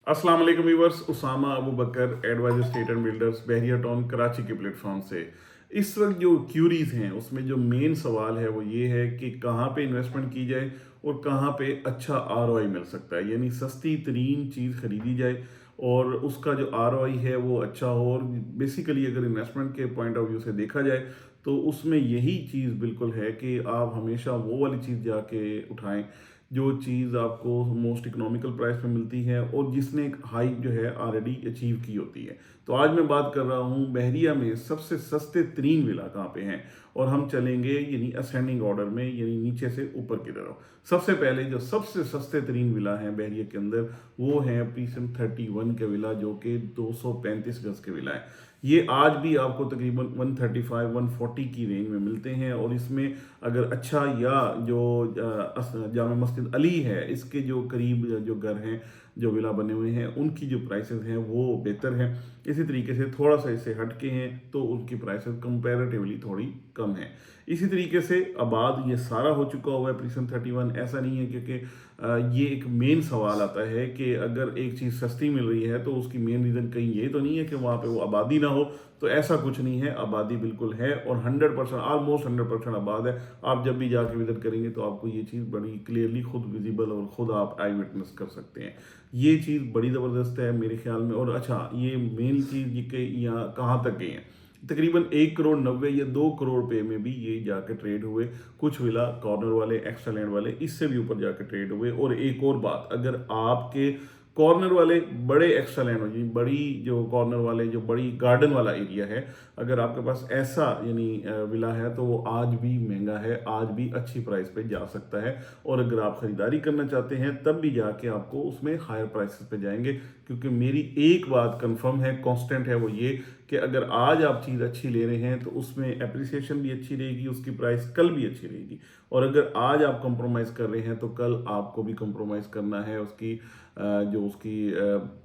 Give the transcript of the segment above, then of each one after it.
अस्सलाम वालेकुम viewers, Usama Abu Bakar advisor estate and builders Bahria town Karachi के प्लेटफॉर्म से। इस वक्त जो क्यूरीज हैं उसमें जो मेन सवाल है वो ये है कि कहाँ पे इन्वेस्टमेंट की जाए और कहाँ पे अच्छा आरओआई मिल सकता है, यानी सस्ती तरीन चीज़ खरीदी जाए और उसका जो आरओआई है वो अच्छा हो। और बेसिकली अगर इन्वेस्टमेंट के पॉइंट ऑफ व्यू से देखा जाए तो उसमें यही चीज़ बिल्कुल है कि आप हमेशा वो वाली चीज़ जाके उठाएं जो चीज़ आपको मोस्ट इकोनॉमिकल प्राइस पे मिलती है और जिसने एक हाइक जो है ऑलरेडी अचीव की होती है। तो आज मैं बात कर रहा हूँ बहरिया में सबसे सस्ते तरीन विला कहाँ पे हैं, और हम चलेंगे यानी असेंडिंग ऑर्डर में, यानी नीचे से ऊपर की तरफ। सबसे पहले जो सबसे सस्ते तरीन विला हैं बहरिया के अंदर वो हैं प्रीसम 31 के विला, जो कि 235 गज के विला है। ये आज भी आपको तकरीबन 135 140 की रेंज में मिलते हैं। और इसमें अगर अच्छा या जो जामा मस्जिद अली है इसके जो करीब जो घर हैं, जो विला बने हुए हैं, उनकी जो प्राइसेस हैं वो बेहतर हैं। इसी तरीके से थोड़ा सा इससे हटके हैं तो उनकी प्राइसेस कंपैरेटिवली थोड़ी कम है। इसी तरीके से आबाद ये सारा हो चुका हुआ है प्रीसम 31, ऐसा नहीं है, क्योंकि ये एक मेन सवाल आता है कि अगर एक चीज़ सस्ती मिल रही है तो उसकी मेन रीज़न कहीं ये तो नहीं है कि वहाँ पे वो आबादी ना हो। तो ऐसा कुछ नहीं है, आबादी बिल्कुल है और 100% ऑलमोस्ट 100% आबाद है। आप जब भी जाके विजिट करेंगे तो आपको ये चीज़ बड़ी क्लियरली खुद विजिबल और खुद आप आई विटनेस कर सकते हैं। ये चीज़ बड़ी ज़बरदस्त है मेरे ख्याल में। और अच्छा, ये मेन चीज़ ये कि यहाँ कहाँ तक गए हैं, तकरीबन 1 करोड़ 90 या 2 करोड़ रुपए में भी ये जाके ट्रेड हुए। कुछ विला कॉर्नर वाले, एक्स्ट्रा लैंड वाले इससे भी ऊपर जाके ट्रेड हुए। और एक और बात, अगर आपके कॉर्नर वाले बड़े एक्स्ट्रा लैंड वाली बड़ी जो कॉर्नर वाले जो बड़ी गार्डन वाला एरिया है, अगर आपके पास ऐसा यानी विला है तो वो आज भी महंगा है, आज भी अच्छी प्राइस पे जा सकता है। और अगर आप खरीदारी करना चाहते हैं तब भी जाके आपको उसमें हायर प्राइसेस पे जाएंगे, क्योंकि मेरी एक बात कंफर्म है, कांस्टेंट है, वो ये कि अगर आज आप चीज़ अच्छी ले रहे हैं तो उसमें अप्रिसिएशन भी अच्छी रहेगी, उसकी प्राइस कल भी अच्छी रहेगी। और अगर आज आप कंप्रोमाइज़ कर रहे हैं तो कल आपको भी कंप्रोमाइज़ करना है। उसकी जो उसकी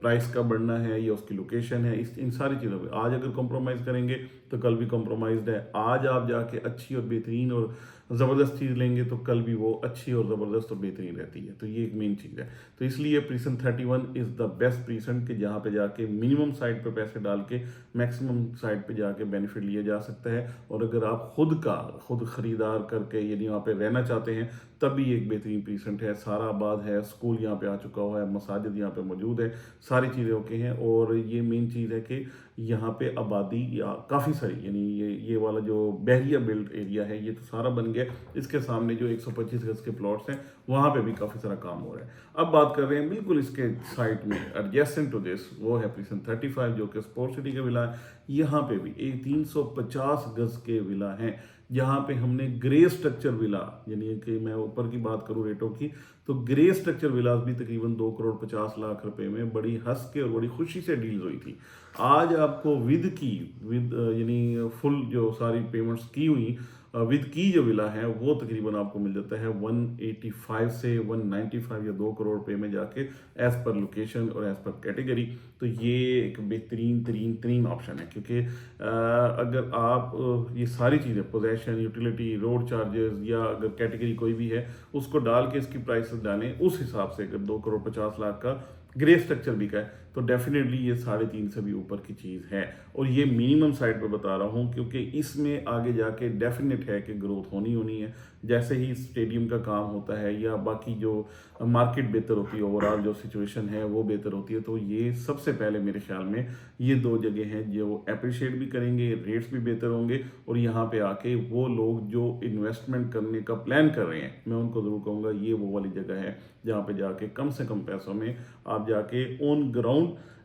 प्राइस का बढ़ना है या उसकी लोकेशन है, इस इन सारी चीज़ों पे आज अगर कंप्रोमाइज़ करेंगे तो कल भी कंप्रोमाइज़्ड है। आज आप जाके अच्छी और बेहतरीन और ज़बरदस्त चीज़ लेंगे तो कल भी वो अच्छी और ज़बरदस्त और बेहतरीन रहती है। तो ये एक मेन चीज़ है। तो इसलिए prison 31 is the best prison कि जहाँ पे जाके मिनिमम साइड पे पैसे डाल के मैक्सिमम साइड पे जाके बेनिफिट लिया जा सकता है। और अगर आप खुद खरीदार करके यदि वहाँ पे रहना चाहते हैं तब भी एक बेहतरीन प्रीसेंट है। सारा आबाद है, स्कूल यहाँ पे आ चुका हुआ है, मसाजिद यहाँ पे मौजूद है, सारी चीज़ें ओके हैं। और ये मेन चीज़ है कि यहाँ पे आबादी या काफ़ी सारी, यानी ये वाला जो बहरिया बिल्ड एरिया है ये तो सारा बन गया। इसके सामने जो 125 गज के प्लॉट्स हैं वहाँ पे भी काफ़ी सारा काम हो रहा है। अब बात कर रहे हैं बिल्कुल इसके साइड में एडजेसेंट टू दिस, वो है प्रीसन 35 जो कि स्पोर्ट सिटी का विला है। यहाँ पे भी एक 350 गज के विला हैं, जहाँ पे हमने ग्रे स्ट्रक्चर विला, यानी कि मैं ऊपर की बात करूँ रेटों की, तो ग्रे स्ट्रक्चर विलास भी तकरीबन 2 करोड़ 50 लाख रुपए में बड़ी हंस के और बड़ी खुशी से डील हुई थी। आज आपको विद यानी फुल जो सारी पेमेंट्स की हुई विद की जो विला है वो तकरीबन आपको मिल जाता है 185 से 195 या 2 करोड़ रुपए में जाके, एज पर लोकेशन और एज पर कैटेगरी। तो ये एक बेहतरीन तरीन तरीन ऑप्शन है, क्योंकि अगर आप ये सारी चीज़ें पोजेशन, यूटिलिटी, रोड चार्जेस या अगर कैटेगरी कोई भी है उसको डाल के इसकी प्राइसेस डालें, उस हिसाब से अगर 2 करोड़ 50 लाख का ग्रे स्ट्रक्चर बिका है तो डेफिनेटली ये 3.5 से भी ऊपर की चीज़ है। और ये मिनिमम साइड पे बता रहा हूँ क्योंकि इसमें आगे जाके डेफिनेट है कि ग्रोथ होनी होनी है। जैसे ही स्टेडियम का काम होता है या बाकी जो मार्केट बेहतर होती है, ओवरऑल जो सिचुएशन है वो बेहतर होती है, तो ये सबसे पहले मेरे ख्याल में ये दो जगह हैं जो अप्रिशिएट भी करेंगे, रेट्स भी बेहतर होंगे। और यहाँ पे आके वो लोग जो इन्वेस्टमेंट करने का प्लान कर रहे हैं मैं उनको ज़रूर कहूँगा ये वो वाली जगह है जहाँ पे जाके कम से कम पैसों में आप जाके ऑन ग्राउंड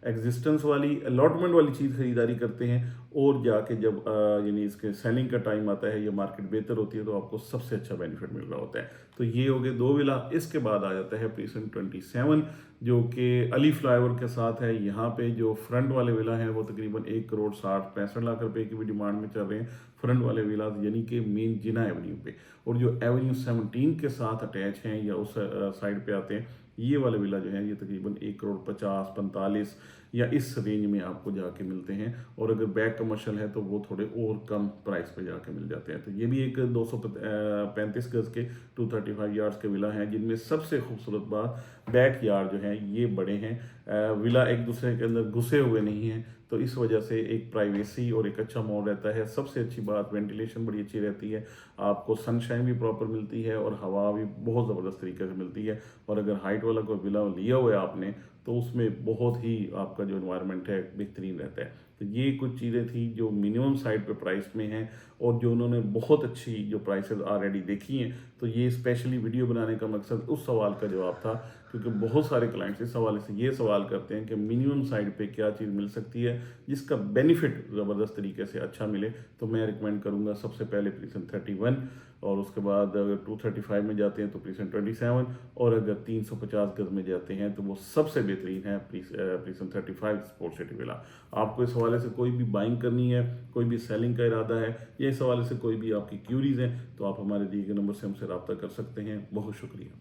एग्जिस्टेंस वाली अलॉटमेंट वाली चीज़ खरीदारी करते हैं। और जाके जब यानी इसके सेलिंग का टाइम आता है या मार्केट बेहतर होती है तो आपको सबसे अच्छा बेनिफिट मिल रहा होता है। तो ये हो गए दो विला। इसके बाद आ जाता है प्रीसन 27 जो कि अली फ्लाईओवर के साथ है। यहाँ पे जो फ्रंट वाले विला हैं वो तकरीबन 1 करोड़ 60 65 लाख रुपए की भी डिमांड में चल रहे हैं, फ्रंट वाले विलाज यानी कि मेन जिना एवेन्यू पे। और जो एवेन्यू 17 के साथ अटैच हैं या उस साइड पे आते हैं ये वाले विला जो है ये तकरीबन 1,50,45 या इस रेंज में आपको जाके मिलते हैं। और अगर बैक कमर्शियल है तो वो थोड़े और कम प्राइस पे जाके मिल जाते हैं। तो ये भी एक 235 गज के 235 यार्ड्स के विला हैं, जिनमें सबसे खूबसूरत बात बैक यार्ड जो है ये बड़े हैं। विला एक दूसरे के अंदर घुसे हुए नहीं हैं, तो इस वजह से एक प्राइवेसी और एक अच्छा माहौल रहता है। सबसे अच्छी बात वेंटिलेशन बड़ी अच्छी रहती है, आपको सनशाइन भी प्रॉपर मिलती है और हवा भी बहुत ज़बरदस्त तरीके से मिलती है। और अगर हाइट वाला कोई विला लिया हुआ है आपने, तो उसमें बहुत ही आपका जो एनवायरनमेंट है बेहतरीन रहता है। तो ये कुछ चीज़ें थी जो मिनिमम साइड पे प्राइस में हैं, और जो उन्होंने बहुत अच्छी जो प्राइसेस ऑलरेडी देखी हैं। तो ये स्पेशली वीडियो बनाने का मकसद उस सवाल का जवाब था, क्योंकि बहुत सारे क्लाइंट्स इस हवाले से ये सवाल करते हैं कि मिनिमम साइड पे क्या चीज़ मिल सकती है जिसका बेनिफिट ज़बरदस्त तरीके से अच्छा मिले। तो मैं रिकमेंड करूँगा सबसे पहले प्रीसन 31, और उसके बाद अगर 235 में जाते हैं तो प्रीसन 27, और अगर 350 गज में जाते हैं तो वो सबसे बेहतरीन है प्रीसन 35 स्पोर्ट्स सिटी विला। आपको इस हवाले से कोई भी बाइंग करनी है, कोई भी सेलिंग का इरादा है, या इस हवाले से कोई भी आपकी क्यूरीज हैं, तो आप हमारे दिए गए नंबर से हमसे रब्ता कर सकते हैं। बहुत शुक्रिया।